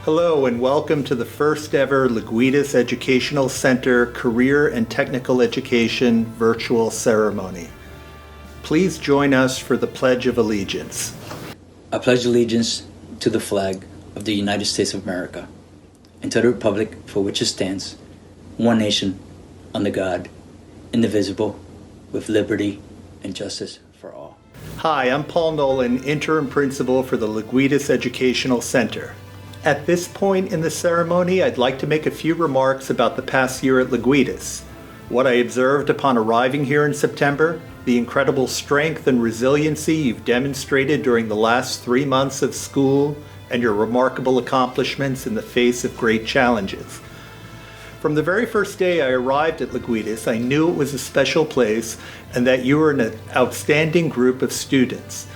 Hello and welcome to the first ever LoGuidice Educational Center Career and Technical Education virtual ceremony. Please join us for the Pledge of Allegiance. I pledge allegiance to the flag of the United States of America and to the republic for which it stands, one nation, under God, indivisible, with liberty and justice for all. Hi, I'm Paul Nolan, Interim Principal for the LoGuidice Educational Center. At this point in the ceremony, I'd like to make a few remarks about the past year at LoGuidice, what I observed upon arriving here in September, the incredible strength and resiliency you've demonstrated during the last 3 months of school, and your remarkable accomplishments in the face of great challenges. From the very first day I arrived at LoGuidice, I knew it was a special place and that you were an outstanding group of students.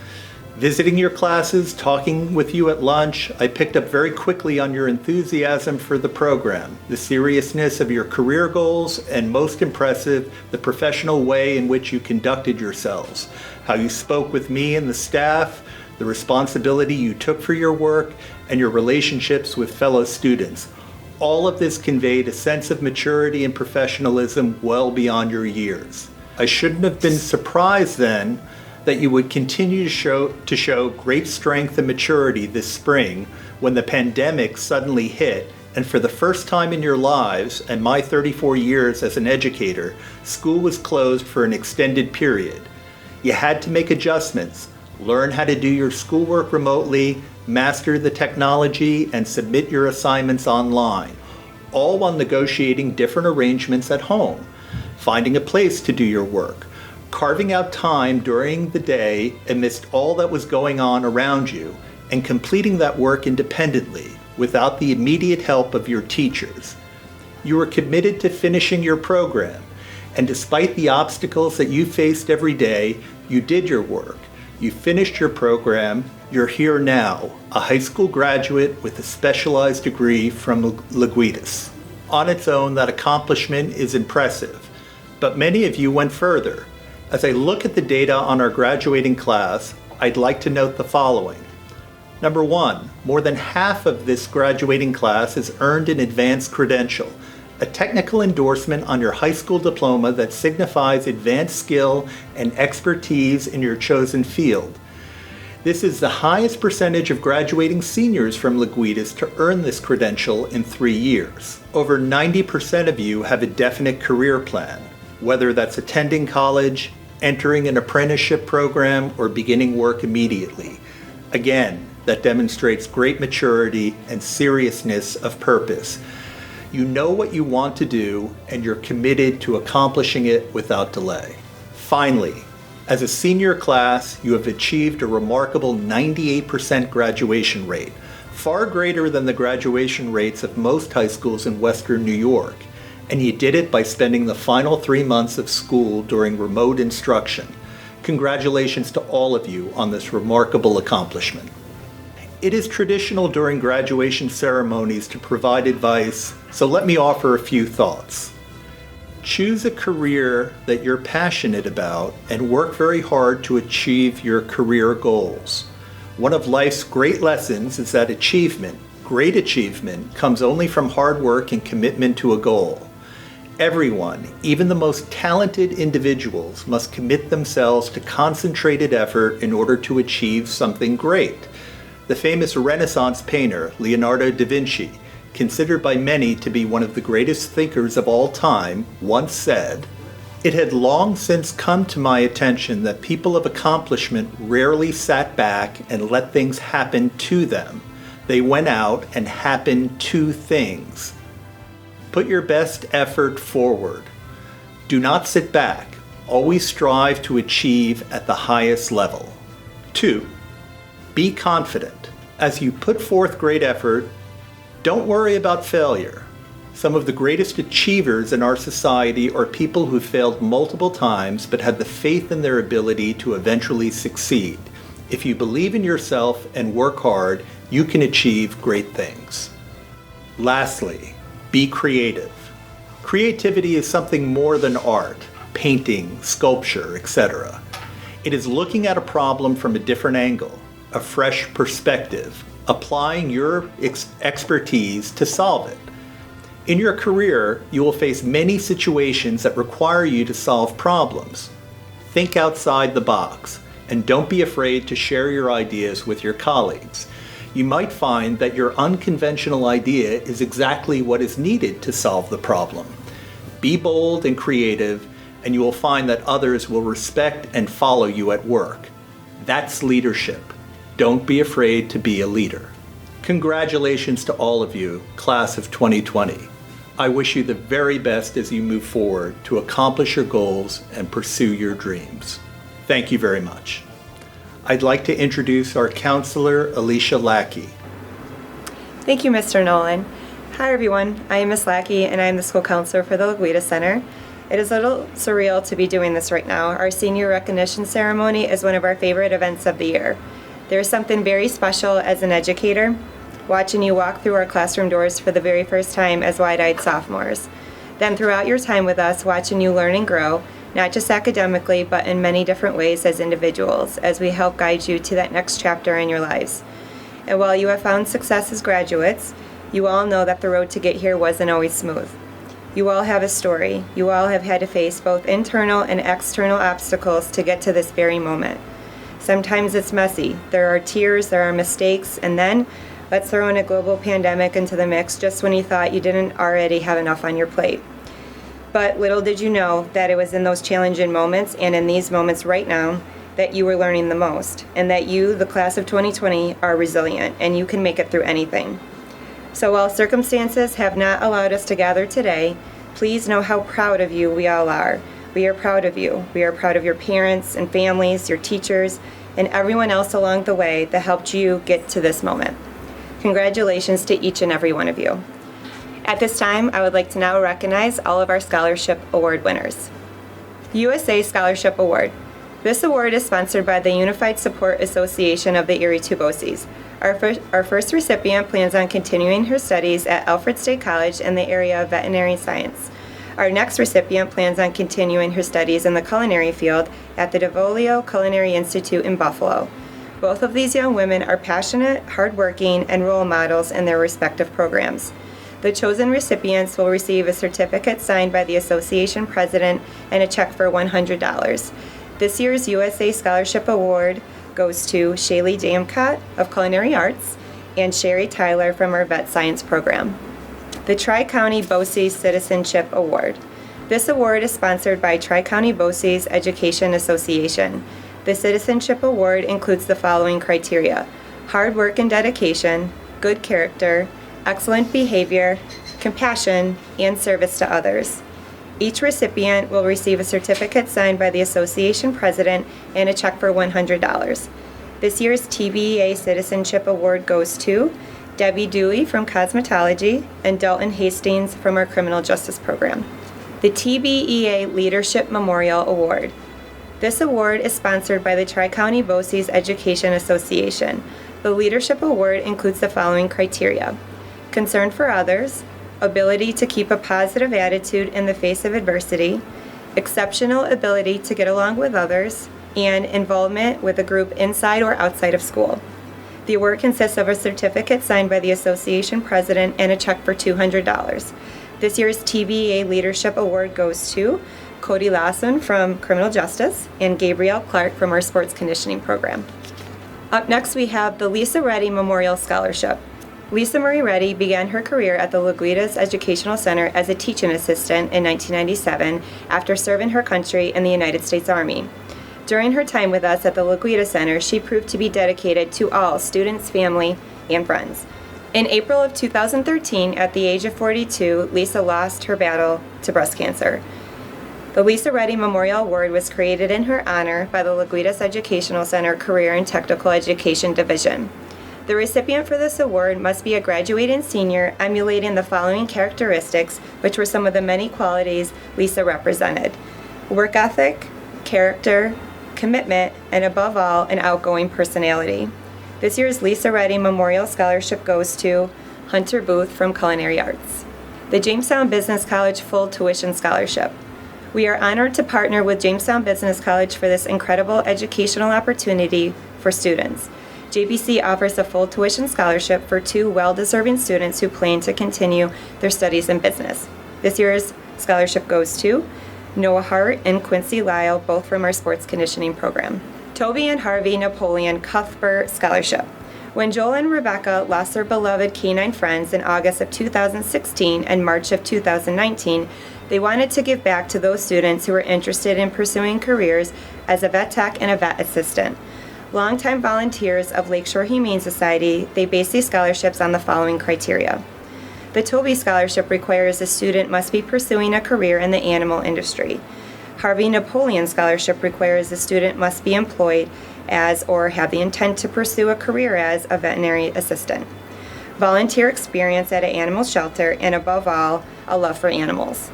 Visiting your classes, talking with you at lunch, I picked up very quickly on your enthusiasm for the program, the seriousness of your career goals, and most impressive, the professional way in which you conducted yourselves, how you spoke with me and the staff, the responsibility you took for your work, and your relationships with fellow students. All of this conveyed a sense of maturity and professionalism well beyond your years. I shouldn't have been surprised then that you would continue to show great strength and maturity this spring when the pandemic suddenly hit, and for the first time in your lives and my 34 years as an educator, school was closed for an extended period. You had to make adjustments, learn how to do your schoolwork remotely, master the technology, and submit your assignments online, all while negotiating different arrangements at home, finding a place to do your work, carving out time during the day amidst all that was going on around you, and completing that work independently without the immediate help of your teachers. You were committed to finishing your program, and despite the obstacles that you faced every day, you did your work. You finished your program. You're here now, a high school graduate with a specialized degree from LoGuidice. On its own, that accomplishment is impressive, but many of you went further. As I look at the data on our graduating class, I'd like to note the following. Number one, more than half of this graduating class has earned an advanced credential, a technical endorsement on your high school diploma that signifies advanced skill and expertise in your chosen field. This is the highest percentage of graduating seniors from LoGuidice to earn this credential in 3 years. Over 90% of you have a definite career plan, whether that's attending college, entering an apprenticeship program, or beginning work immediately. Again, that demonstrates great maturity and seriousness of purpose. You know what you want to do, and you're committed to accomplishing it without delay. Finally, as a senior class, you have achieved a remarkable 98% graduation rate, far greater than the graduation rates of most high schools in Western New York. And you did it by spending the final 3 months of school during remote instruction. Congratulations to all of you on this remarkable accomplishment. It is traditional during graduation ceremonies to provide advice, so let me offer a few thoughts. Choose a career that you're passionate about and work very hard to achieve your career goals. One of life's great lessons is that great achievement, comes only from hard work and commitment to a goal. Everyone, even the most talented individuals, must commit themselves to concentrated effort in order to achieve something great. The famous Renaissance painter, Leonardo da Vinci, considered by many to be one of the greatest thinkers of all time, once said, "It had long since come to my attention that people of accomplishment rarely sat back and let things happen to them. They went out and happened to things." Put your best effort forward. Do not sit back. Always strive to achieve at the highest level. 2. Be confident. As you put forth great effort, don't worry about failure. Some of the greatest achievers in our society are people who failed multiple times but had the faith in their ability to eventually succeed. If you believe in yourself and work hard, you can achieve great things. Lastly, be creative. Creativity is something more than art, painting, sculpture, etc. It is looking at a problem from a different angle, a fresh perspective, applying your expertise to solve it. In your career, you will face many situations that require you to solve problems. Think outside the box, and don't be afraid to share your ideas with your colleagues. You might find that your unconventional idea is exactly what is needed to solve the problem. Be bold and creative, and you will find that others will respect and follow you at work. That's leadership. Don't be afraid to be a leader. Congratulations to all of you, class of 2020. I wish you the very best as you move forward to accomplish your goals and pursue your dreams. Thank you very much. I'd like to introduce our counselor, Alicia Lackey. Thank you, Mr. Nolan. Hi, everyone. I am Ms. Lackey, and I am the school counselor for the LoGuidice Center. It is a little surreal to be doing this right now. Our senior recognition ceremony is one of our favorite events of the year. There is something very special as an educator, watching you walk through our classroom doors for the very first time as wide-eyed sophomores. Then throughout your time with us, watching you learn and grow, not just academically, but in many different ways as individuals, as we help guide you to that next chapter in your lives. And while you have found success as graduates, you all know that the road to get here wasn't always smooth. You all have a story. You all have had to face both internal and external obstacles to get to this very moment. Sometimes it's messy. There are tears, there are mistakes, and then let's throw in a global pandemic into the mix just when you thought you didn't already have enough on your plate. But little did you know that it was in those challenging moments and in these moments right now that you were learning the most, and that you, the class of 2020, are resilient and you can make it through anything. So while circumstances have not allowed us to gather today, please know how proud of you we all are. We are proud of you. We are proud of your parents and families, your teachers, and everyone else along the way that helped you get to this moment. Congratulations to each and every one of you. At this time, I would like to now recognize all of our Scholarship Award winners. USA Scholarship Award. This award is sponsored by the Unified Support Association of the Erie 2 BOCES. Our first recipient plans on continuing her studies at Alfred State College in the area of veterinary science. Our next recipient plans on continuing her studies in the culinary field at the DeVolio Culinary Institute in Buffalo. Both of these young women are passionate, hardworking, and role models in their respective programs. The chosen recipients will receive a certificate signed by the association president and a check for $100. This year's USA Scholarship Award goes to Shaylee Damcott of Culinary Arts and Sherry Tyler from our Vet Science program. The Tri-County BOCES Citizenship Award. This award is sponsored by Tri-County BOCES Education Association. The Citizenship Award includes the following criteria: hard work and dedication, good character, excellent behavior, compassion, and service to others. Each recipient will receive a certificate signed by the association president and a check for $100. This year's TBEA Citizenship Award goes to Debbie Dewey from Cosmetology and Dalton Hastings from our Criminal Justice Program. The TBEA Leadership Memorial Award. This award is sponsored by the Tri-County BOCES Education Association. The Leadership Award includes the following criteria: concern for others, ability to keep a positive attitude in the face of adversity, exceptional ability to get along with others, and involvement with a group inside or outside of school. The award consists of a certificate signed by the association president and a check for $200. This year's TBEA Leadership Award goes to Cody Lawson from Criminal Justice and Gabrielle Clark from our Sports Conditioning program. Up next, we have the Lisa Reddy Memorial Scholarship. Lisa Marie Reddy began her career at the LoGuidice Educational Center as a teaching assistant in 1997 after serving her country in the United States Army. During her time with us at the LoGuidice Center, she proved to be dedicated to all students, family, and friends. In April of 2013, at the age of 42, Lisa lost her battle to breast cancer. The Lisa Reddy Memorial Award was created in her honor by the LoGuidice Educational Center Career and Technical Education Division. The recipient for this award must be a graduating senior emulating the following characteristics, which were some of the many qualities Lisa represented: work ethic, character, commitment, and above all, an outgoing personality. This year's Lisa Reddy Memorial Scholarship goes to Hunter Booth from Culinary Arts. The Jamestown Business College Full Tuition Scholarship. We are honored to partner with Jamestown Business College for this incredible educational opportunity for students. JBC offers a full tuition scholarship for 2 well-deserving students who plan to continue their studies in business. This year's scholarship goes to Noah Hart and Quincy Lyle, both from our sports conditioning program. Toby and Harvey Napoleon Cuthbert Scholarship. When Joel and Rebecca lost their beloved canine friends in August of 2016 and March of 2019, they wanted to give back to those students who were interested in pursuing careers as a vet tech and a vet assistant. Longtime volunteers of Lakeshore Humane Society, they base these scholarships on the following criteria. The Toby Scholarship requires a student must be pursuing a career in the animal industry. Harvey Napoleon Scholarship requires a student must be employed as or have the intent to pursue a career as a veterinary assistant. Volunteer experience at an animal shelter, and above all, a love for animals.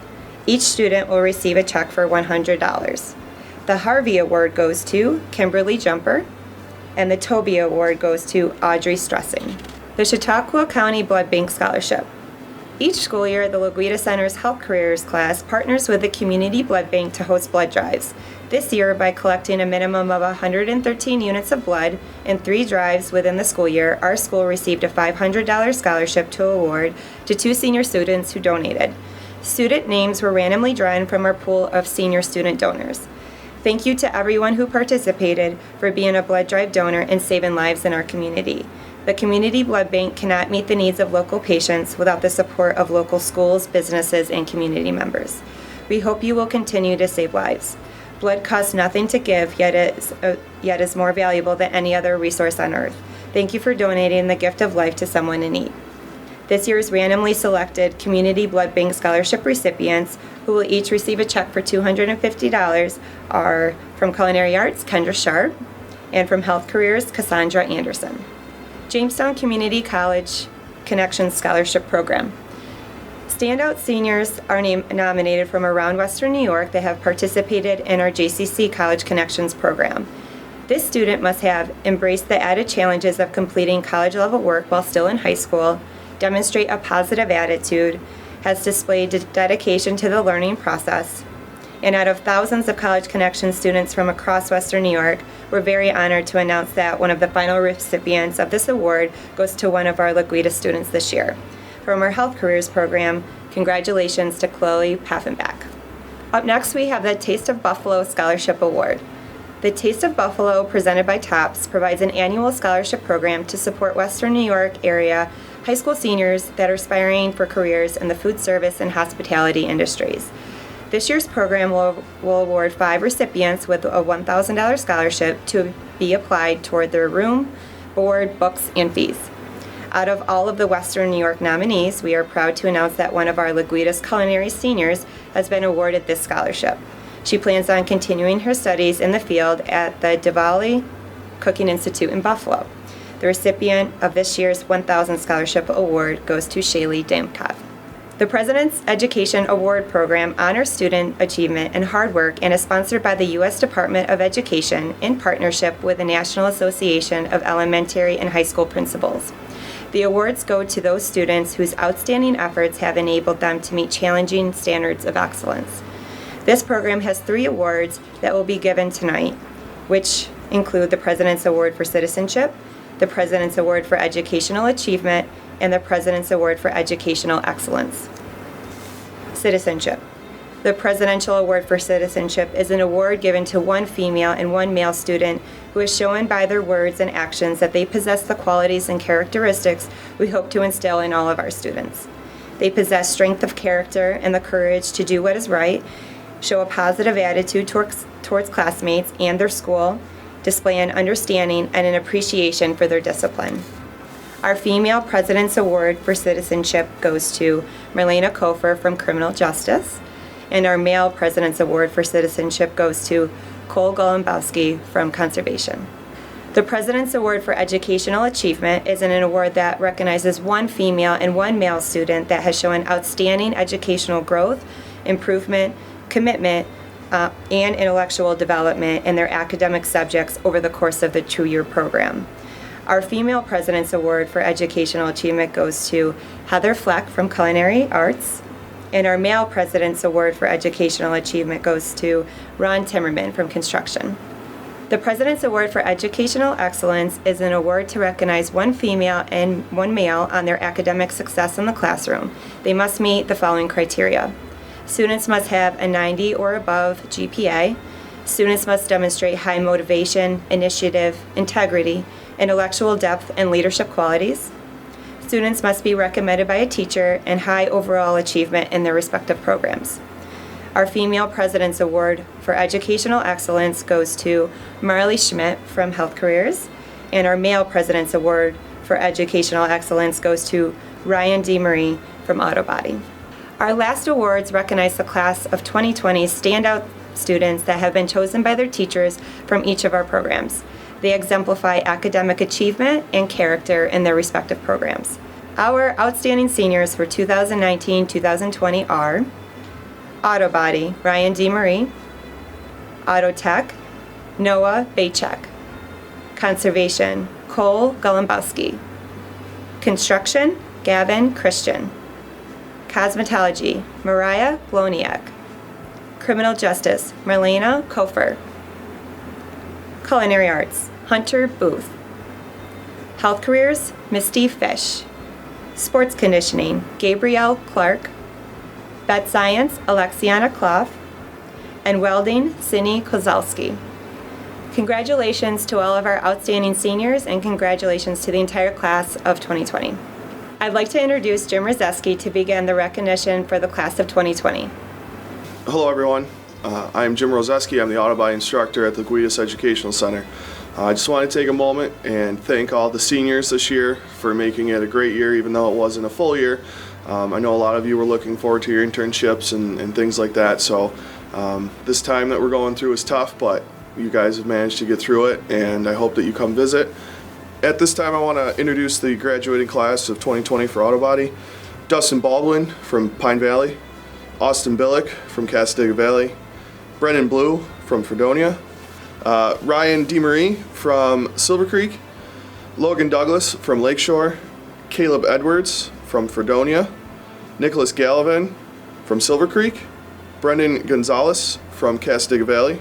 Each student will receive a check for $100. The Harvey Award goes to Kimberly Jumper, and the Toby Award goes to Audrey Stressing. The Chautauqua County Blood Bank Scholarship. Each school year, the LoGuidice Center's Health Careers class partners with the Community Blood Bank to host blood drives. This year, by collecting a minimum of 113 units of blood in 3 drives within the school year, our school received a $500 scholarship to award to 2 senior students who donated. Student names were randomly drawn from our pool of senior student donors. Thank you to everyone who participated for being a blood drive donor and saving lives in our community. The Community Blood Bank cannot meet the needs of local patients without the support of local schools, businesses, and community members. We hope you will continue to save lives. Blood costs nothing to give, yet is more valuable than any other resource on earth. Thank you for donating the gift of life to someone in need. This year's randomly selected Community Blood Bank Scholarship recipients, who will each receive a check for $250, are from Culinary Arts, Kendra Sharp, and from Health Careers, Cassandra Anderson. Jamestown Community College Connections Scholarship Program. Standout seniors are nominated from around Western New York that have participated in our JCC College Connections program. This student must have embraced the added challenges of completing college-level work while still in high school, demonstrate a positive attitude, has displayed dedication to the learning process, and out of thousands of College Connections students from across Western New York, we're very honored to announce that one of the final recipients of this award goes to one of our LoGuidice students this year. From our Health Careers program, congratulations to Chloe Paffenbach. Up next, we have the Taste of Buffalo Scholarship Award. The Taste of Buffalo, presented by TOPS, provides an annual scholarship program to support Western New York area high school seniors that are aspiring for careers in the food service and hospitality industries. This year's program will award 5 recipients with a $1,000 scholarship to be applied toward their room, board, books, and fees. Out of all of the Western New York nominees, we are proud to announce that one of our LoGuidice culinary seniors has been awarded this scholarship. She plans on continuing her studies in the field at the Diwali Cooking Institute in Buffalo. The recipient of this year's 1,000 Scholarship Award goes to Shaylee Damkov. The President's Education Award Program honors student achievement and hard work and is sponsored by the U.S. Department of Education in partnership with the National Association of Elementary and High School Principals. The awards go to those students whose outstanding efforts have enabled them to meet challenging standards of excellence. This program has 3 awards that will be given tonight, which include the President's Award for Citizenship, the President's Award for Educational Achievement, and the President's Award for Educational Excellence. Citizenship. The Presidential Award for Citizenship is an award given to 1 female and 1 male student who has shown by their words and actions that they possess the qualities and characteristics we hope to instill in all of our students. They possess strength of character and the courage to do what is right, show a positive attitude towards classmates and their school, display an understanding and an appreciation for their discipline. Our Female President's Award for Citizenship goes to Marlena Kofer from Criminal Justice, and our Male President's Award for Citizenship goes to Cole Golombowski from Conservation. The President's Award for Educational Achievement is an award that recognizes 1 female and 1 male student that has shown outstanding educational growth, improvement, commitment, and intellectual development in their academic subjects over the course of the 2-year program. Our Female President's Award for Educational Achievement goes to Heather Fleck from Culinary Arts, and our Male President's Award for Educational Achievement goes to Ron Timmerman from Construction. The President's Award for Educational Excellence is an award to recognize one female and one male on their academic success in the classroom. They must meet the following criteria. Students must have a 90 or above GPA. Students must demonstrate high motivation, initiative, integrity, intellectual depth, and leadership qualities. Students must be recommended by a teacher and high overall achievement in their respective programs. Our Female President's Award for Educational Excellence goes to Marley Schmidt from Health Careers, and our Male President's Award for Educational Excellence goes to Ryan DeMarie from Auto Body. Our last awards recognize the class of 2020 standout students that have been chosen by their teachers from each of our programs. They exemplify academic achievement and character in their respective programs. Our outstanding seniors for 2019-2020 are Auto Body, Ryan DeMarie; Auto Tech, Noah Bachek; Conservation, Cole Golumbowski; Construction, Gavin Christian; Cosmetology, Mariah Gloniak; Criminal Justice, Marlena Kofer; Culinary Arts, Hunter Booth; Health Careers, Misty Fish; Sports Conditioning, Gabrielle Clark; Vet Science, Alexiana Clough; and Welding, Cindy Kozalski. Congratulations to all of our outstanding seniors, and congratulations to the entire class of 2020. I'd like to introduce Jim Rozeski to begin the recognition for the class of 2020. Hello everyone, I'm Jim Rozeski. I'm the Auto Body instructor at the LoGuidice Educational Center. I just want to take a moment and thank all the seniors this year for making it a great year, even though it wasn't a full year. I know a lot of you were looking forward to your internships and things like that, so this time that we're going through is tough, but you guys have managed to get through it, and I hope that you come visit. At this time, I want to introduce the graduating class of 2020 for Auto Body. Dustin Baldwin from Pine Valley, Austin Billick from Cassadaga Valley, Brennan Blue from Fredonia, Ryan DeMarie from Silver Creek, Logan Douglas from Lakeshore, Caleb Edwards from Fredonia, Nicholas Gallivan from Silver Creek, Brendan Gonzalez from Cassadaga Valley,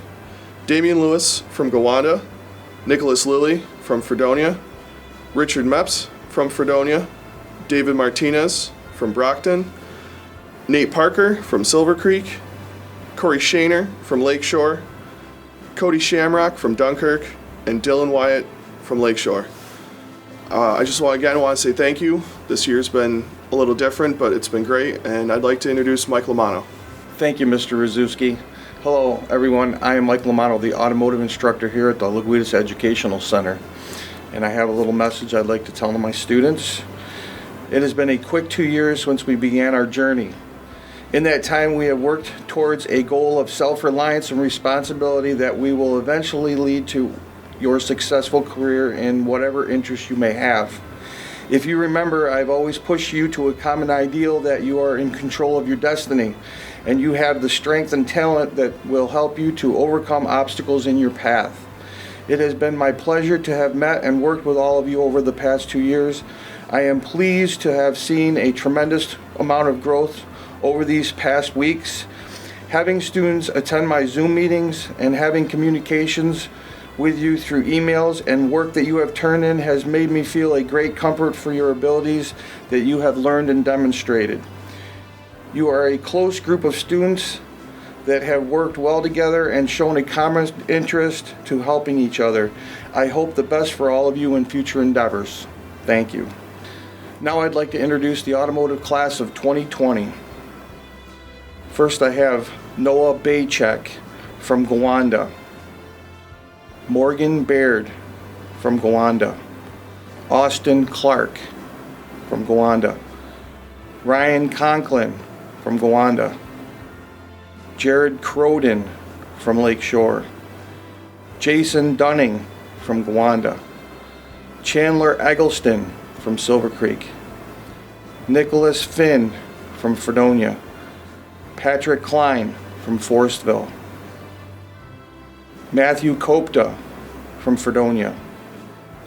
Damian Lewis from Gowanda, Nicholas Lilly from Fredonia, Richard Mepps from Fredonia, David Martinez from Brockton, Nate Parker from Silver Creek, Corey Shaner from Lakeshore, Cody Shamrock from Dunkirk, and Dylan Wyatt from Lakeshore. I just want to say thank you. This year's been a little different, but it's been great, and I'd like to introduce Mike Lamano. Thank you, Mr. Rozeski. Hello, everyone. I am Mike Lamano, the automotive instructor here at the LoGuidice Educational Center, and I have a little message I'd like to tell to my students. It has been a quick 2 years since we began our journey. In that time, we have worked towards a goal of self-reliance and responsibility that we will eventually lead to your successful career in whatever interest you may have. If you remember, I've always pushed you to a common ideal that you are in control of your destiny, and you have the strength and talent that will help you to overcome obstacles in your path. It has been my pleasure to have met and worked with all of you over the past 2 years. I am pleased to have seen a tremendous amount of growth over these past weeks. Having students attend my Zoom meetings and having communications with you through emails and work that you have turned in has made me feel a great comfort for your abilities that you have learned and demonstrated. You are a close group of students that have worked well together and shown a common interest to helping each other. I hope the best for all of you in future endeavors. Thank you. Now I'd like to introduce the automotive class of 2020. First I have Noah Bachek from Gowanda, Morgan Baird from Gowanda, Austin Clark from Gowanda, Ryan Conklin from Gowanda, Jared Croden from Lakeshore, Jason Dunning from Gowanda, Chandler Eggleston from Silver Creek, Nicholas Finn from Fredonia, Patrick Klein from Forestville, Matthew Kopta from Fredonia,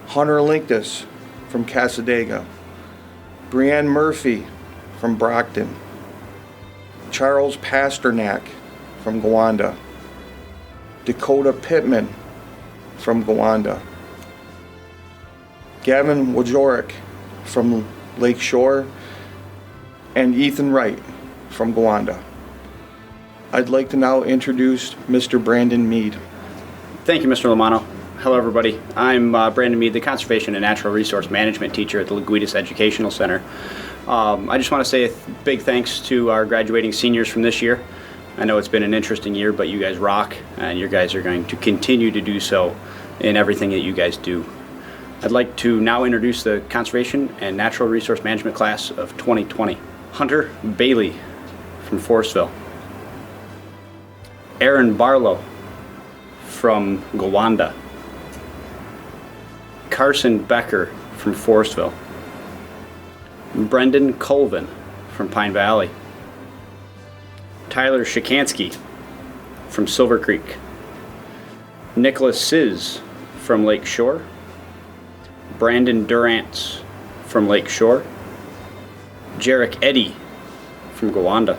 Hunter Linktus from Cassadaga, Brianne Murphy from Brockton, Charles Pasternak from Gowanda, Dakota Pittman from Gowanda. Gavin Wojorek from Lake Shore, and Ethan Wright from Gowanda. I'd like to now introduce Mr. Brandon Mead. Thank you, Mr. Lomano. Hello, everybody. I'm Brandon Mead, the Conservation and Natural Resource Management teacher at the LoGuidice Educational Center. I just want to say a big thanks to our graduating seniors from this year. I know it's been an interesting year, but you guys rock, and you guys are going to continue to do so in everything that you guys do. I'd like to now introduce the Conservation and Natural Resource Management class of 2020. Hunter Bailey from Forestville. Aaron Barlow from Gowanda. Carson Becker from Forestville. Brendan Colvin from Pine Valley. Tyler Shikansky from Silver Creek. Nicholas Sizz from Lake Shore. Brandon Durantz from Lake Shore. Jarek Eddy from Gowanda.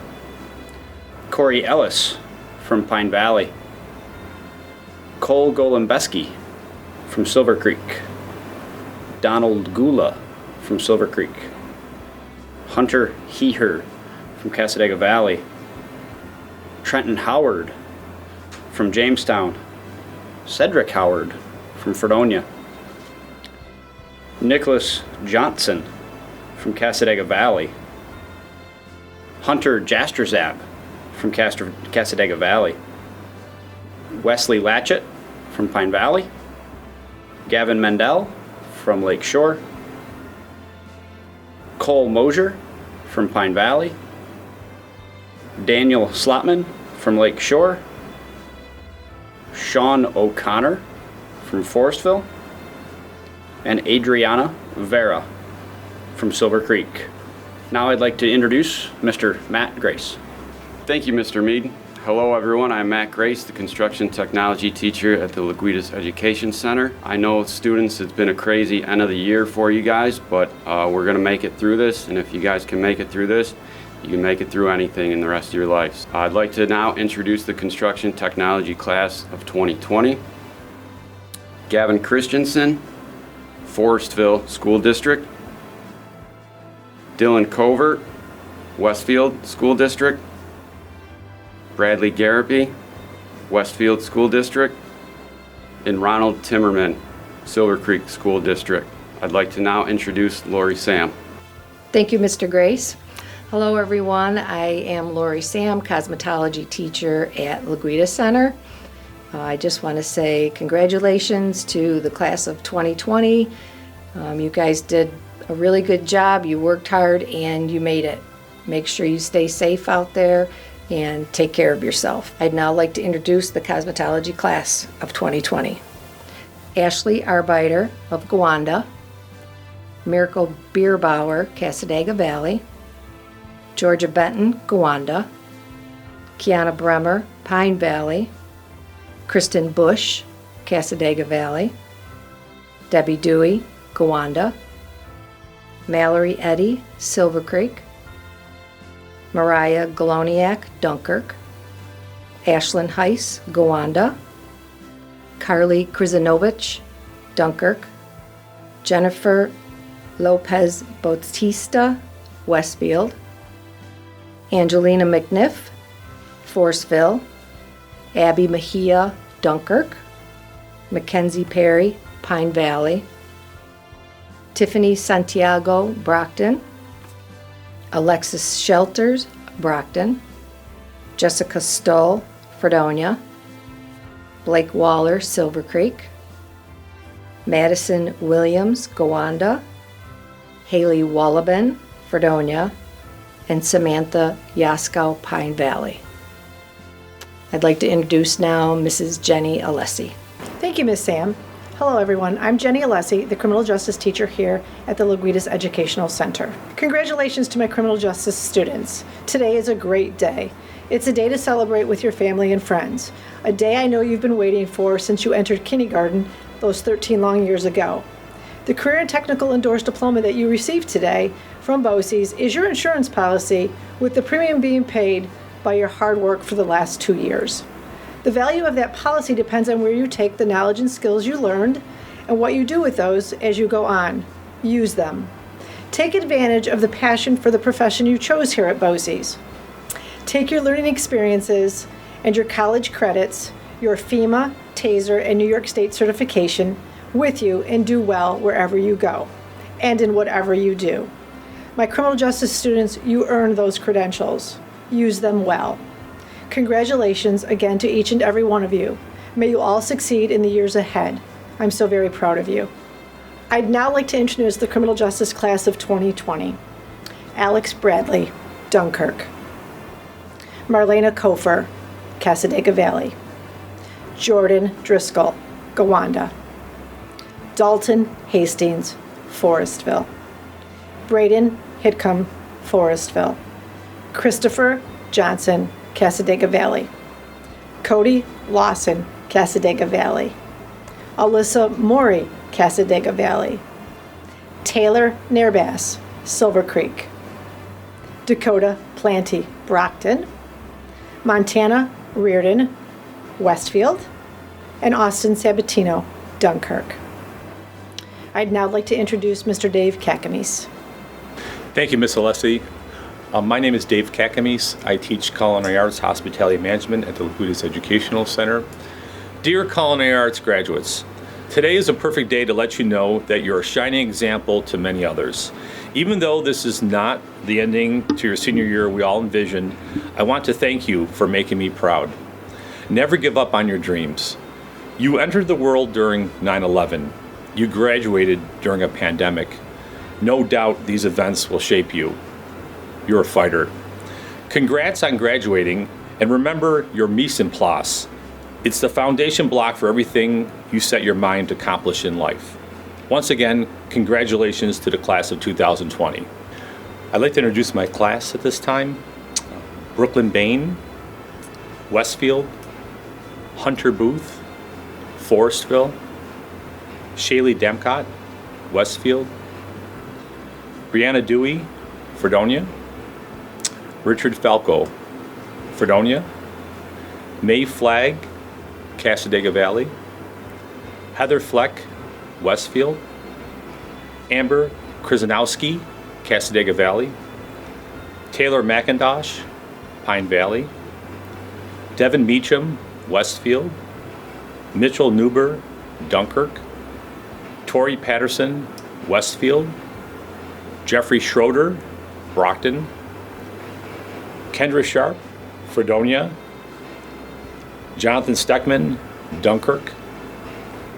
Corey Ellis from Pine Valley. Cole Golembeski from Silver Creek. Donald Gula from Silver Creek. Hunter Heher from Cassadaga Valley. Trenton Howard from Jamestown. Cedric Howard from Fredonia. Nicholas Johnson from Cassadaga Valley. Hunter Jasterzab from Cassadaga Valley. Wesley Latchett from Pine Valley. Gavin Mendel from Lake Shore. Cole Mosier from Pine Valley. Daniel Slotman from Lake Shore. Sean O'Connor from Forestville. And Adriana Vera from Silver Creek. Now I'd like to introduce Mr. Matt Grace. Thank you, Mr. Mead. Hello, everyone. I'm Matt Grace, the construction technology teacher at the LoGuidice Education Center. I know, students, it's been a crazy end of the year for you guys, but we're going to make it through this, and if you guys can make it through this, you can make it through anything in the rest of your lives. I'd like to now introduce the construction technology class of 2020. Gavin Christensen, Forestville School District. Dylan Covert, Westfield School District. Bradley Garapi, Westfield School District. And Ronald Timmerman, Silver Creek School District. I'd like to now introduce Lori Sam. Thank you, Mr. Grace. Hello, everyone. I am Lori Sam, cosmetology teacher at LoGuidice Center. I just want to say congratulations to the class of 2020. You guys did a really good job. You worked hard and you made it. Make sure you stay safe out there and take care of yourself. I'd now like to introduce the cosmetology class of 2020. Ashley Arbeiter of Gowanda. Miracle Bierbauer, Cassadaga Valley. Georgia Benton, Gowanda. Kiana Bremer, Pine Valley. Kristen Bush, Cassadaga Valley. Debbie Dewey, Gowanda. Mallory Eddy, Silver Creek. Mariah Galoniak, Dunkirk. Ashlyn Heiss, Gowanda. Carly Krizanovich, Dunkirk. Jennifer Lopez Bautista, Westfield. Angelina McNiff, Forestville. Abby Mejia, Dunkirk. Mackenzie Perry, Pine Valley. Tiffany Santiago, Brockton. Alexis Shelters, Brockton. Jessica Stoll, Fredonia. Blake Waller, Silver Creek. Madison Williams, Gowanda. Haley Wallaben, Fredonia. And Samantha Yaskow, Pine Valley. I'd like to introduce now Mrs. Jenny Alessi. Thank you, Ms. Sam. Hello, everyone. I'm Jenny Alessi, the criminal justice teacher here at the LoGuidice Educational Center. Congratulations to my criminal justice students. Today is a great day. It's a day to celebrate with your family and friends. A day I know you've been waiting for since you entered kindergarten those 13 long years ago. The Career and Technical Endorsed Diploma that you received today from BOCES is your insurance policy, with the premium being paid by your hard work for the last 2 years. The value of that policy depends on where you take the knowledge and skills you learned and what you do with those as you go on. Use them. Take advantage of the passion for the profession you chose here at BOCES. Take your learning experiences and your college credits, your FEMA, TASER, and New York State certification with you and do well wherever you go and in whatever you do. My criminal justice students, you earned those credentials. Use them well. Congratulations again to each and every one of you. May you all succeed in the years ahead. I'm so very proud of you. I'd now like to introduce the criminal justice class of 2020. Alex Bradley, Dunkirk. Marlena Kofer, Cassadaga Valley. Jordan Driscoll, Gowanda. Dalton Hastings, Forestville. Braden Hitcomb, Forestville. Christopher Johnson, Cassadaga Valley. Cody Lawson, Cassadaga Valley. Alyssa Morey, Cassadaga Valley. Taylor Nairbass, Silver Creek. Dakota Planty, Brockton. Montana Reardon, Westfield. And Austin Sabatino, Dunkirk. I'd now like to introduce Mr. Dave Kakamis. Thank you, Ms. Alessi. My name is Dave Kakamis. I teach Culinary Arts Hospitality Management at the LoGuidice Educational Center. Dear Culinary Arts graduates, today is a perfect day to let you know that you're a shining example to many others. Even though this is not the ending to your senior year we all envisioned, I want to thank you for making me proud. Never give up on your dreams. You entered the world during 9/11. You graduated during a pandemic. No doubt these events will shape you. You're a fighter. Congrats on graduating, and remember your mise en place. It's the foundation block for everything you set your mind to accomplish in life. Once again, congratulations to the class of 2020. I'd like to introduce my class at this time. Brooklyn Bain, Westfield, Hunter Booth, Forestville, Shaylee Demcott, Westfield, Brianna Dewey, Fredonia, Richard Falco, Fredonia, May Flagg, Cassadaga Valley, Heather Fleck, Westfield, Amber Krzyzanowski, Cassadaga Valley, Taylor McIntosh, Pine Valley, Devin Meacham, Westfield, Mitchell Newber, Dunkirk, Tori Patterson, Westfield, Jeffrey Schroeder, Brockton, Kendra Sharp, Fredonia, Jonathan Steckman, Dunkirk,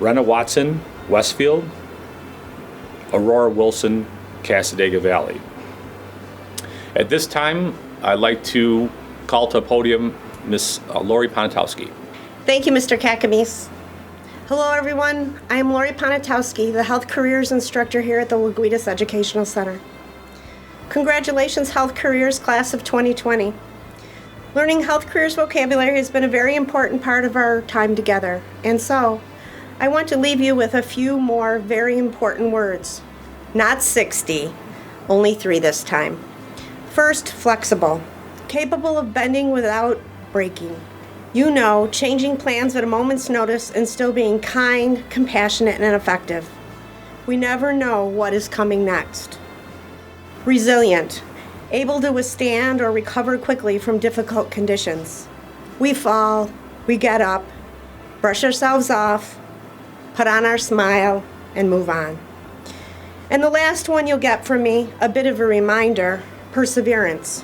Renna Watson, Westfield, Aurora Wilson, Cassadaga Valley. At this time, I'd like to call to the podium Ms. Lori Ponatowski. Thank you, Mr. Kakamis. Hello, everyone. I am Lori Ponatowski, the Health Careers Instructor here at the LoGuidice Educational Center. Congratulations, Health Careers Class of 2020. Learning health careers vocabulary has been a very important part of our time together, and so I want to leave you with a few more very important words. Not 60, only 3 this time. First, flexible, capable of bending without breaking. You know, changing plans at a moment's notice and still being kind, compassionate, and effective. We never know what is coming next. Resilient, able to withstand or recover quickly from difficult conditions. We fall, we get up, brush ourselves off, put on our smile, and move on. And the last one you'll get from me, a bit of a reminder, perseverance.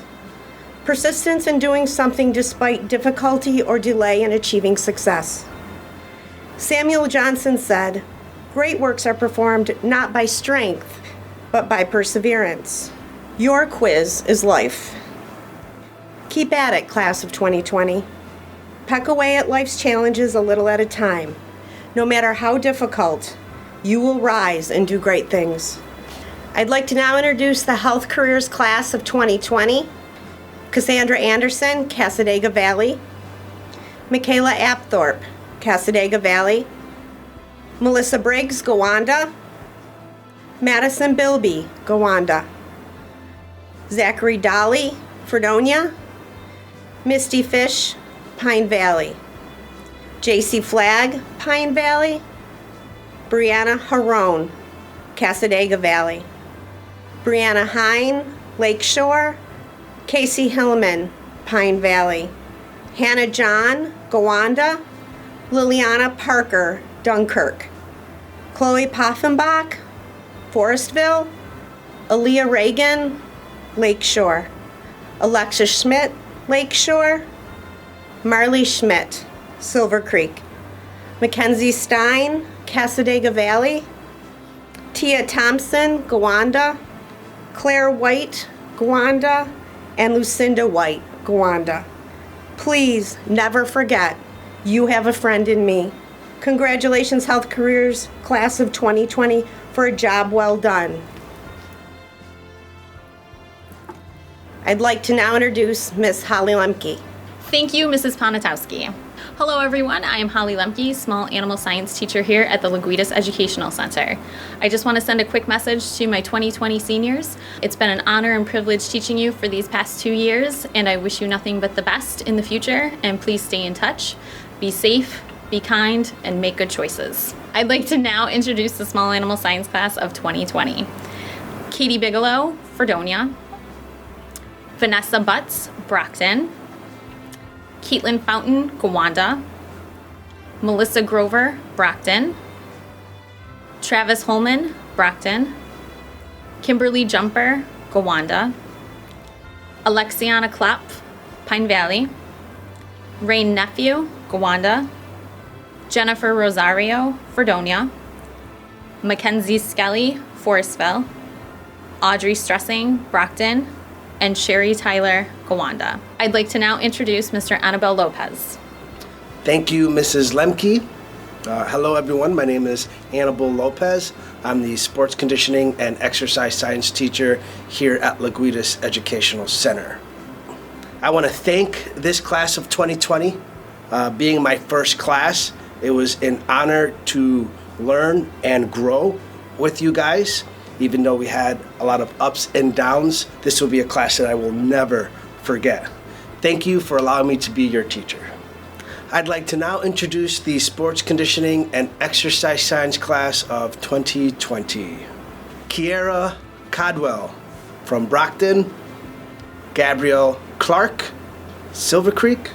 Persistence in doing something despite difficulty or delay in achieving success. Samuel Johnson said, "Great works are performed not by strength, but by perseverance." Your quiz is life. Keep at it, class of 2020. Peck away at life's challenges a little at a time. No matter how difficult, you will rise and do great things. I'd like to now introduce the Health Careers Class of 2020. Cassandra Anderson, Cassadaga Valley. Michaela Apthorpe, Cassadaga Valley. Melissa Briggs, Gowanda. Madison Bilby, Gowanda. Zachary Dolly, Fredonia. Misty Fish, Pine Valley. JC Flagg, Pine Valley. Brianna Harone, Cassadaga Valley. Brianna Hine, Lakeshore. Casey Hillman, Pine Valley. Hannah John, Gowanda. Liliana Parker, Dunkirk. Chloe Poffenbach, Forestville. Aaliyah Reagan, Lakeshore. Alexis Schmidt, Lakeshore. Marley Schmidt, Silver Creek. Mackenzie Stein, Cassadaga Valley. Tia Thompson, Gowanda. Claire White, Gowanda. And Lucinda White, Gowanda. Please never forget, you have a friend in me. Congratulations, Health Careers Class of 2020, for a job well done. I'd like to now introduce Miss Holly Lemke. Thank you, Mrs. Ponatowski. Hello, everyone. I am Holly Lemke, small animal science teacher here at the LoGuidice Educational Center. I just want to send a quick message to my 2020 seniors. It's been an honor and privilege teaching you for these past 2 years, and I wish you nothing but the best in the future, and please stay in touch. Be safe, be kind, and make good choices. I'd like to now introduce the small animal science class of 2020. Katie Bigelow, Fredonia. Vanessa Butts, Brockton. Caitlin Fountain, Gowanda. Melissa Grover, Brockton. Travis Holman, Brockton. Kimberly Jumper, Gowanda. Alexiana Klopf, Pine Valley. Rain Nephew, Gowanda. Jennifer Rosario, Fredonia. Mackenzie Skelly, Forestville. Audrey Stressing, Brockton. And Sherry Tyler, Gowanda. I'd like to now introduce Mr. Annabelle Lopez. Thank you, Mrs. Lemke. Hello, everyone. My name is Annabelle Lopez. I'm the sports conditioning and exercise science teacher here at LoGuidice Educational Center. I want to thank this class of 2020. Being my first class, it was an honor to learn and grow with you guys. Even though we had a lot of ups and downs, this will be a class that I will never forget. Thank you for allowing me to be your teacher. I'd like to now introduce the sports conditioning and exercise science class of 2020. Kiera Codwell from Brockton. Gabrielle Clark, Silver Creek.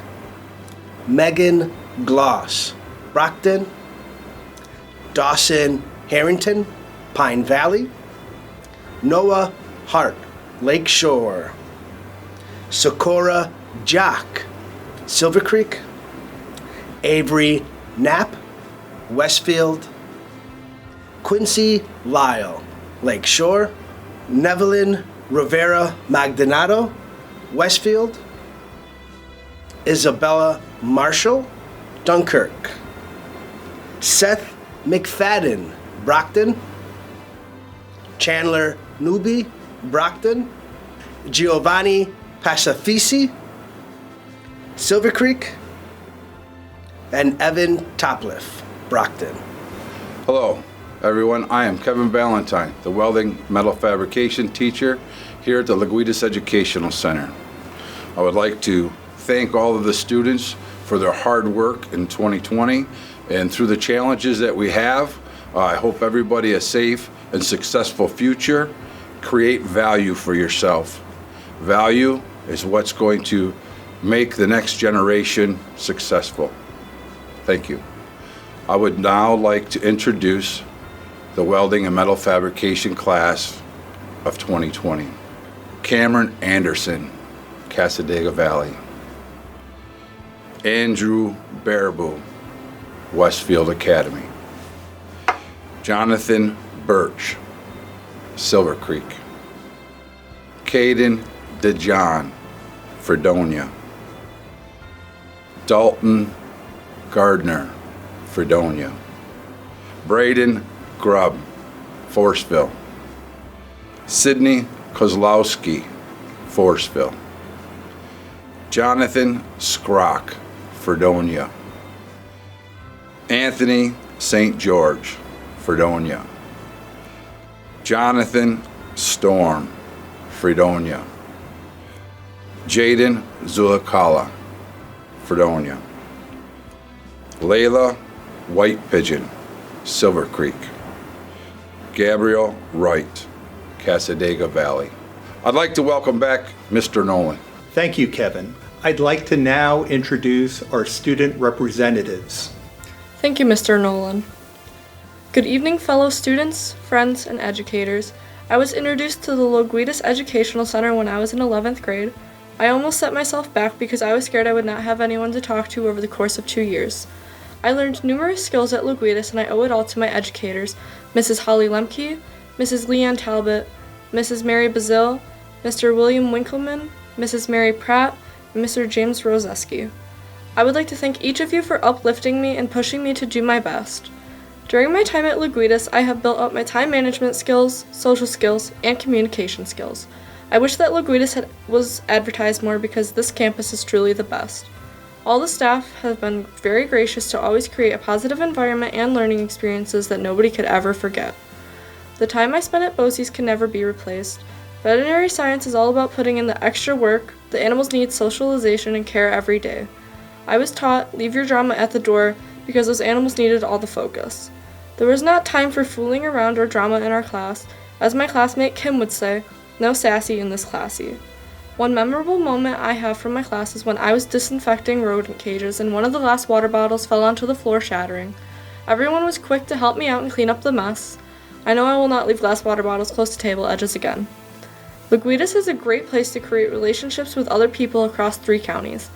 Megan Gloss, Brockton. Dawson Harrington, Pine Valley. Noah Hart, Lakeshore. Socorro Jock, Silver Creek. Avery Knapp, Westfield. Quincy Lyle, Lakeshore. Nevelyn Rivera Magdonado, Westfield. Isabella Marshall, Dunkirk. Seth McFadden, Brockton. Chandler Newby, Brockton. Giovanni Pacifici, Silver Creek. And Evan Topliff, Brockton. Hello, everyone. I am Kevin Valentine, the welding metal fabrication teacher here at the LoGuidice Educational Center. I would like to thank all of the students for their hard work in 2020 and through the challenges that we have. I hope everybody a safe and successful future. Create value for yourself. Value is what's going to make the next generation successful. Thank you. I would now like to introduce the welding and metal fabrication class of 2020. Cameron Anderson, Cassadaga Valley. Andrew Baraboo, Westfield Academy. Jonathan Birch, Silver Creek. Caden DeJohn, Fredonia. Dalton Gardner, Fredonia. Braden Grubb, Forestville. Sydney Kozlowski, Forestville. Jonathan Skrock, Fredonia. Anthony St. George, Fredonia. Jonathan Storm, Fredonia. Jaden Zulakala, Fredonia. Layla White Pigeon, Silver Creek. Gabriel Wright, Casadega Valley. I'd like to welcome back Mr. Nolan. Thank you, Kevin. I'd like to now introduce our student representatives. Thank you, Mr. Nolan. Good evening, fellow students, friends, and educators. I was introduced to the LoGuidice Educational Center when I was in 11th grade. I almost set myself back because I was scared I would not have anyone to talk to over the course of 2 years. I learned numerous skills at LoGuidice, and I owe it all to my educators, Mrs. Holly Lemke, Mrs. Leanne Talbot, Mrs. Mary Bazil, Mr. William Winkleman, Mrs. Mary Pratt, and Mr. James Roseski. I would like to thank each of you for uplifting me and pushing me to do my best. During my time at LoGuidice, I have built up my time management skills, social skills, and communication skills. I wish that LoGuidice was advertised more because this campus is truly the best. All the staff have been very gracious to always create a positive environment and learning experiences that nobody could ever forget. The time I spent at BOCES can never be replaced. Veterinary science is all about putting in the extra work. The animals need socialization and care every day. I was taught, leave your drama at the door, because those animals needed all the focus. There was not time for fooling around or drama in our class. As my classmate Kim would say, no sassy in this classy. One memorable moment I have from my class is when I was disinfecting rodent cages and one of the glass water bottles fell onto the floor, shattering. Everyone was quick to help me out and clean up the mess. I know I will not leave glass water bottles close to table edges again. LoGuidice is a great place to create relationships with other people across 3 counties.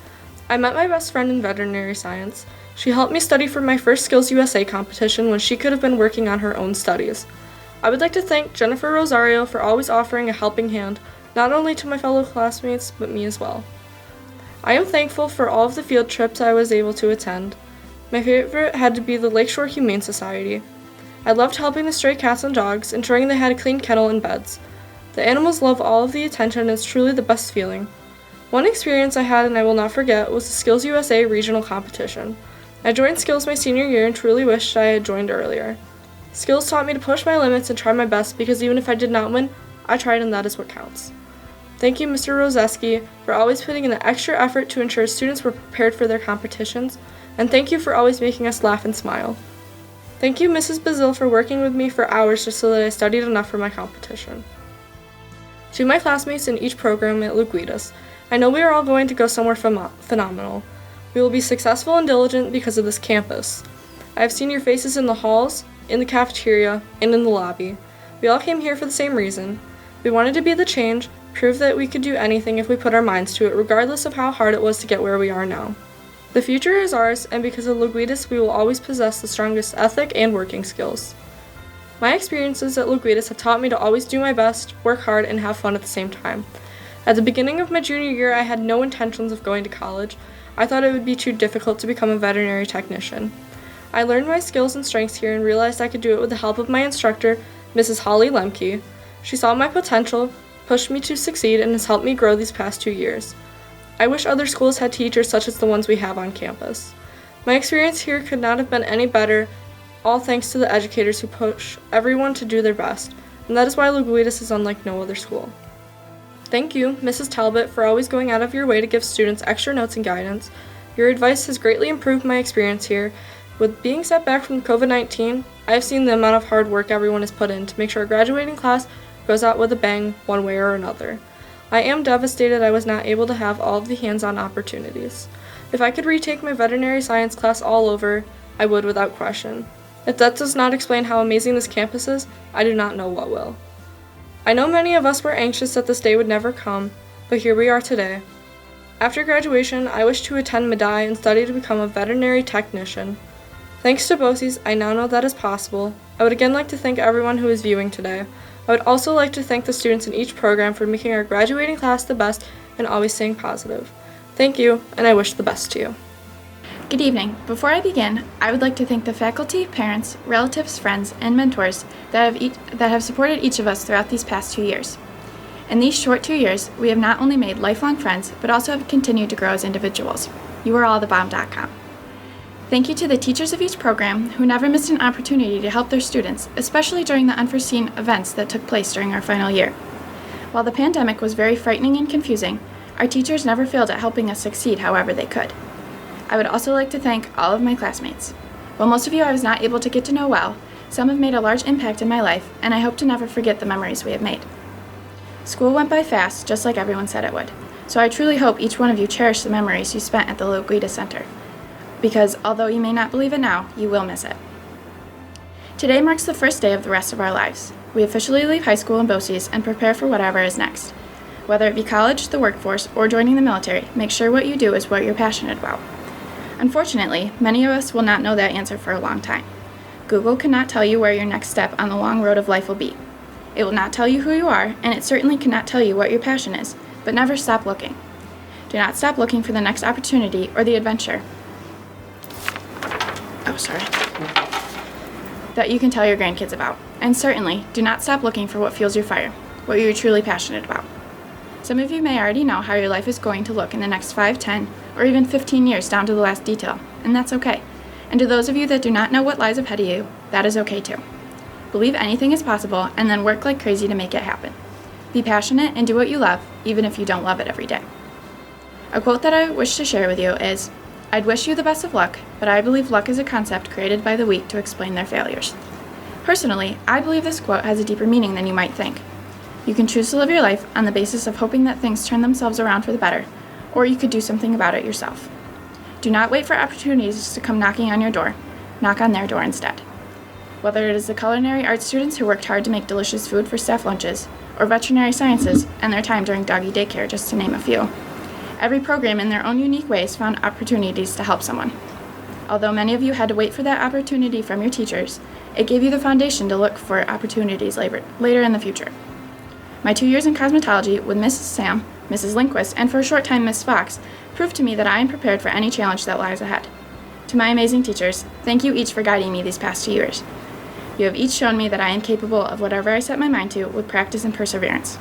I met my best friend in veterinary science. She helped me study for my first Skills USA competition when she could have been working on her own studies. I would like to thank Jennifer Rosario for always offering a helping hand, not only to my fellow classmates, but me as well. I am thankful for all of the field trips I was able to attend. My favorite had to be the Lakeshore Humane Society. I loved helping the stray cats and dogs, ensuring they had a clean kennel and beds. The animals love all of the attention and it's truly the best feeling. One experience I had and I will not forget was the Skills USA regional competition. I joined Skills my senior year and truly wished I had joined earlier. Skills taught me to push my limits and try my best because even if I did not win, I tried and that is what counts. Thank you, Mr. Roseski, for always putting in the extra effort to ensure students were prepared for their competitions, and thank you for always making us laugh and smile. Thank you, Mrs. Bazil, for working with me for hours just so that I studied enough for my competition. To my classmates in each program at LoGuidice, I know we are all going to go somewhere phenomenal. We will be successful and diligent because of this campus. I have seen your faces in the halls, in the cafeteria, and in the lobby. We all came here for the same reason. We wanted to be the change, prove that we could do anything if we put our minds to it, regardless of how hard it was to get where we are now. The future is ours, and because of LoGuidice, we will always possess the strongest ethic and working skills. My experiences at LoGuidice have taught me to always do my best, work hard, and have fun at the same time. At the beginning of my junior year, I had no intentions of going to college. I thought it would be too difficult to become a veterinary technician. I learned my skills and strengths here and realized I could do it with the help of my instructor, Mrs. Holly Lemke. She saw my potential, pushed me to succeed, and has helped me grow these past 2 years. I wish other schools had teachers such as the ones we have on campus. My experience here could not have been any better, all thanks to the educators who push everyone to do their best, and that is why LoGuidice is unlike no other school. Thank you, Mrs. Talbot, for always going out of your way to give students extra notes and guidance. Your advice has greatly improved my experience here. With being set back from COVID-19, I have seen the amount of hard work everyone has put in to make sure our graduating class goes out with a bang one way or another. I am devastated I was not able to have all of the hands-on opportunities. If I could retake my veterinary science class all over, I would without question. If that does not explain how amazing this campus is, I do not know what will. I know many of us were anxious that this day would never come, but here we are today. After graduation, I wish to attend Medaille and study to become a veterinary technician. Thanks to BOCES, I now know that is possible. I would again like to thank everyone who is viewing today. I would also like to thank the students in each program for making our graduating class the best and always staying positive. Thank you, and I wish the best to you. Good evening. Before I begin, I would like to thank the faculty, parents, relatives, friends, and mentors that have supported each of us throughout these past 2 years. In these short 2 years, we have not only made lifelong friends, but also have continued to grow as individuals. You are all the bomb.com. Thank you to the teachers of each program who never missed an opportunity to help their students, especially during the unforeseen events that took place during our final year. While the pandemic was very frightening and confusing, our teachers never failed at helping us succeed however they could. I would also like to thank all of my classmates. While most of you I was not able to get to know well, some have made a large impact in my life, and I hope to never forget the memories we have made. School went by fast, just like everyone said it would, so I truly hope each one of you cherish the memories you spent at the LoGuidice Center, because although you may not believe it now, you will miss it. Today marks the first day of the rest of our lives. We officially leave high school and BOCES and prepare for whatever is next. Whether it be college, the workforce, or joining the military, make sure what you do is what you're passionate about. Unfortunately, many of us will not know that answer for a long time. Google cannot tell you where your next step on the long road of life will be. It will not tell you who you are, and it certainly cannot tell you what your passion is, but never stop looking. Do not stop looking for the next opportunity or the adventure that you can tell your grandkids about. And certainly, do not stop looking for what fuels your fire, what you're truly passionate about. Some of you may already know how your life is going to look in the next 5, 10, or even 15 years down to the last detail, and that's okay. And to those of you that do not know what lies ahead of you, that is okay too. Believe anything is possible and then work like crazy to make it happen. Be passionate and do what you love, even if you don't love it every day. A quote that I wish to share with you is, "I'd wish you the best of luck, but I believe luck is a concept created by the weak to explain their failures." Personally, I believe this quote has a deeper meaning than you might think. You can choose to live your life on the basis of hoping that things turn themselves around for the better, or you could do something about it yourself. Do not wait for opportunities to come knocking on your door. Knock on their door instead. Whether it is the culinary arts students who worked hard to make delicious food for staff lunches, or veterinary sciences and their time during doggy daycare, just to name a few. Every program in their own unique ways found opportunities to help someone. Although many of you had to wait for that opportunity from your teachers, it gave you the foundation to look for opportunities later in the future. My 2 years in cosmetology with Mrs. Sam, Mrs. Lindquist, and for a short time Miss Fox proved to me that I am prepared for any challenge that lies ahead. To my amazing teachers, thank you each for guiding me these past 2 years. You have each shown me that I am capable of whatever I set my mind to with practice and perseverance.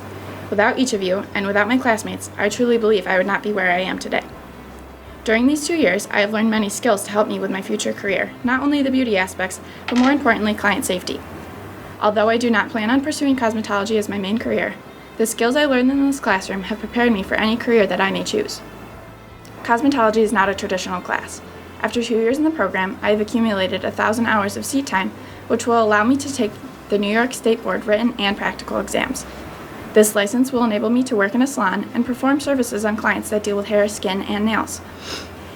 Without each of you, and without my classmates, I truly believe I would not be where I am today. During these 2 years, I have learned many skills to help me with my future career, not only the beauty aspects, but more importantly, client safety. Although I do not plan on pursuing cosmetology as my main career, the skills I learned in this classroom have prepared me for any career that I may choose. Cosmetology is not a traditional class. After 2 years in the program, I have accumulated 1,000 hours of seat time, which will allow me to take the New York State Board written and practical exams. This license will enable me to work in a salon and perform services on clients that deal with hair, skin, and nails.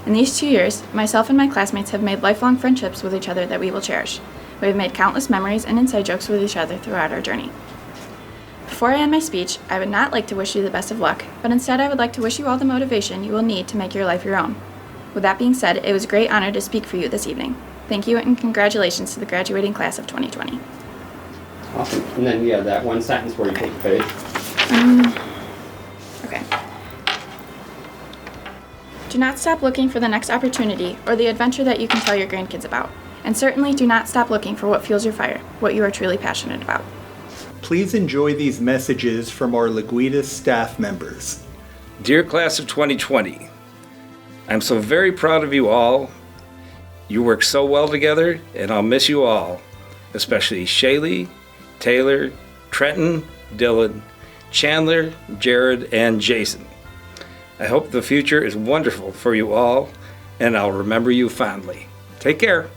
In these 2 years, myself and my classmates have made lifelong friendships with each other that we will cherish. We have made countless memories and inside jokes with each other throughout our journey. Before I end my speech, I would not like to wish you the best of luck, but instead I would like to wish you all the motivation you will need to make your life your own. With that being said, it was a great honor to speak for you this evening. Thank you and congratulations to the graduating class of 2020. Awesome. And then, yeah, that one sentence where you take the page. Okay. Do not stop looking for the next opportunity or the adventure that you can tell your grandkids about. And certainly do not stop looking for what fuels your fire, what you are truly passionate about. Please enjoy these messages from our LoGuidice staff members. Dear class of 2020, I'm so very proud of you all. You work so well together, and I'll miss you all, especially Shaylee, Taylor, Trenton, Dylan, Chandler, Jared, and Jason. I hope the future is wonderful for you all, and I'll remember you fondly. Take care.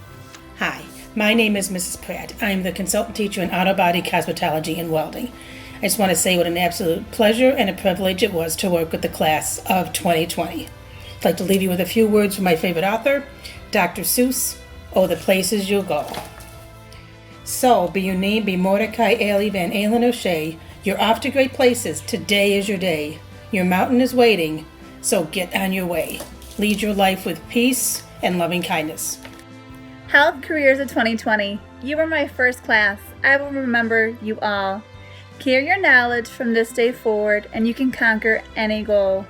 Hi, my name is Mrs. Pratt. I am the consultant teacher in auto body cosmetology and welding. I just want to say what an absolute pleasure and a privilege it was to work with the class of 2020. I'd like to leave you with a few words from my favorite author, Dr. Seuss, "Oh, the places you'll go." So, be your name be Mordecai Ailey Van Alen O'Shea. You're off to great places. Today is your day. Your mountain is waiting, so get on your way. Lead your life with peace and loving kindness. Health Careers of 2020. You were my first class. I will remember you all. Carry your knowledge from this day forward, and you can conquer any goal.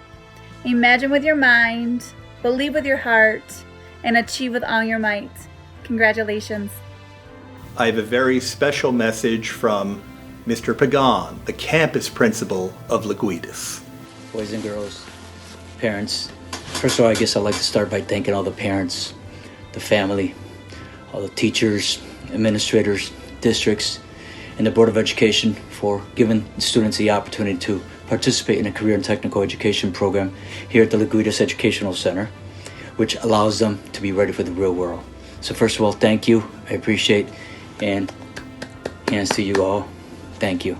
Imagine with your mind, believe with your heart, and achieve with all your might. Congratulations. I have a very special message from Mr. Pagan, the campus principal of LoGuidice. Boys and girls, parents, first of all, I guess I'd like to start by thanking all the parents, the family, all the teachers, administrators, districts, and the Board of Education for giving the students the opportunity to participate in a career and technical education program here at the LoGuidice Educational Center. which allows them to be ready for the real world. So first of all, thank you. I appreciate, and hands to you all. Thank you.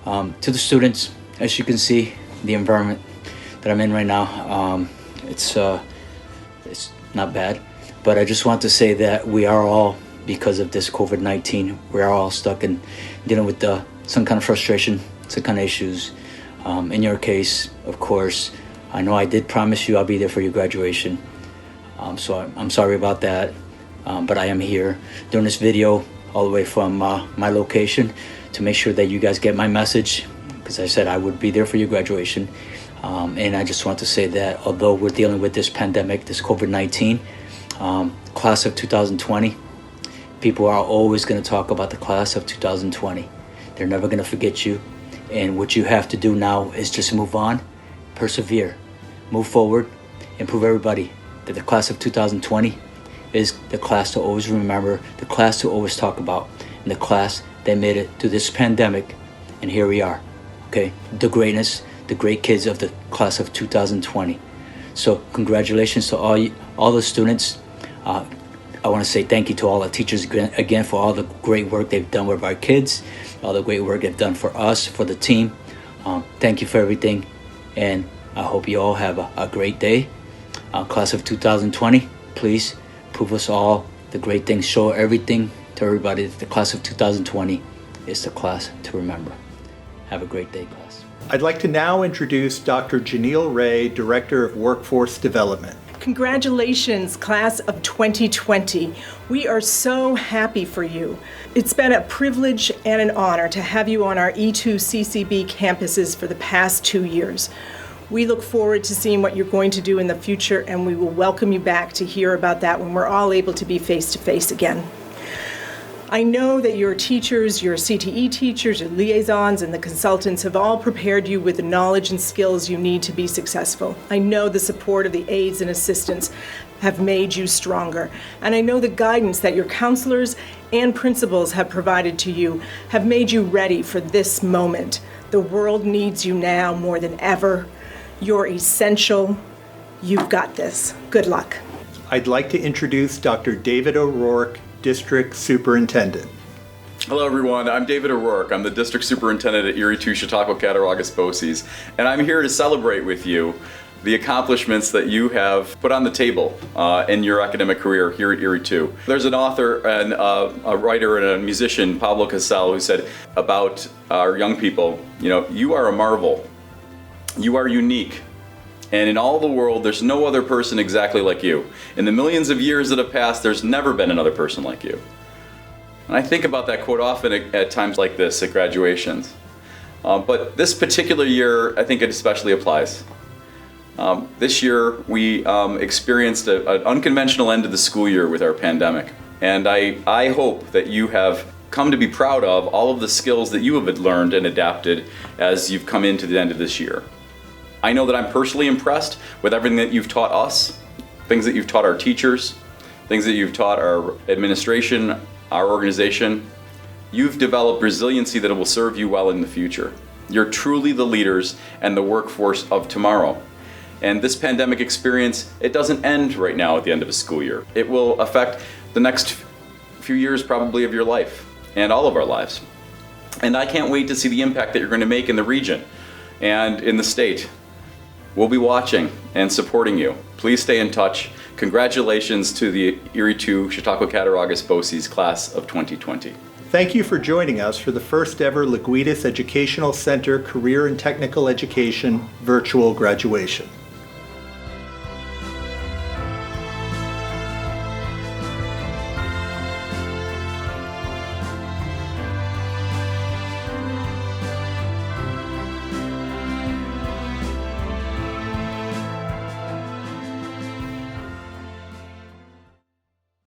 To the students, as you can see, the environment that I'm in right now, it's not bad. But I just want to say that we are all, because of this COVID-19, we are all stuck in dealing with some kind of frustration, some kind of issues. In your case, of course, I know I did promise you I'll be there for your graduation. So I'm sorry about that, but I am here doing this video all the way from my location to make sure that you guys get my message, because I said I would be there for your graduation. And I just want to say that although we're dealing with this pandemic, this COVID-19, class of 2020, people are always going to talk about the class of 2020. They're never going to forget you. And what you have to do now is just move on, persevere, move forward, and prove everybody that the class of 2020 is the class to always remember, the class to always talk about, and the class that made it through this pandemic. And here we are, okay? The greatness, the great kids of the class of 2020. So congratulations to all the students. I want to say thank you to all the teachers again for all the great work they've done with our kids, all the great work they've done for us, for the team. Thank you for everything, and I hope you all have a great day. Class of 2020, please prove us all the great things. Show everything to everybody that the class of 2020 is the class to remember. Have a great day, class. I'd like to now introduce Dr. Janelle Ray, Director of Workforce Development. Congratulations, class of 2020. We are so happy for you. It's been a privilege and an honor to have you on our E2CCB campuses for the past 2 years. We look forward to seeing what you're going to do in the future, and we will welcome you back to hear about that when we're all able to be face-to-face again. I know that your teachers, your CTE teachers, your liaisons, and the consultants have all prepared you with the knowledge and skills you need to be successful. I know the support of the aides and assistants have made you stronger. And I know the guidance that your counselors and principals have provided to you have made you ready for this moment. The world needs you now more than ever. You're essential. You've got this. Good luck. I'd like to introduce Dr. David O'Rourke, District Superintendent. Hello everyone, I'm David O'Rourke. I'm the District Superintendent at Erie 2 Chautauqua Cattaraugus BOCES, and I'm here to celebrate with you the accomplishments that you have put on the table in your academic career here at Erie 2. There's an author and a writer and a musician, Pablo Casal, who said about our young people, you are a marvel. You are unique. And in all the world, there's no other person exactly like you. In the millions of years that have passed, there's never been another person like you. And I think about that quote often at times like this, at graduations. But this particular year, I think it especially applies. This year, we experienced an unconventional end to the school year with our pandemic. And I hope that you have come to be proud of all of the skills that you have learned and adapted as you've come into the end of this year. I know that I'm personally impressed with everything that you've taught us, things that you've taught our teachers, things that you've taught our administration, our organization. You've developed resiliency that will serve you well in the future. You're truly the leaders and the workforce of tomorrow. And this pandemic experience, it doesn't end right now at the end of a school year. It will affect the next few years probably of your life and all of our lives. And I can't wait to see the impact that you're going to make in the region and in the state. We'll be watching and supporting you. Please stay in touch. Congratulations to the Erie 2 Chautauqua Cattaraugus BOCES class of 2020. Thank you for joining us for the first ever LoGuidice Educational Center Career and Technical Education virtual graduation.